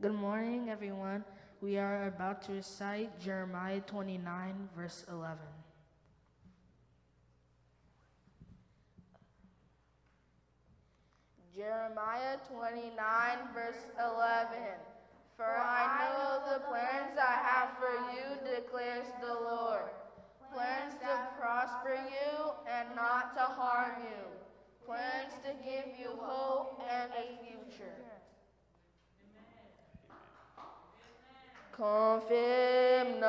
Good morning, everyone. We are about to recite Jeremiah 29, verse 11. Jeremiah 29, verse 11. For I know the plans I have for you, declares the Lord. Plans to prosper you and not to harm you. Plans to give you hope and a future. Confirme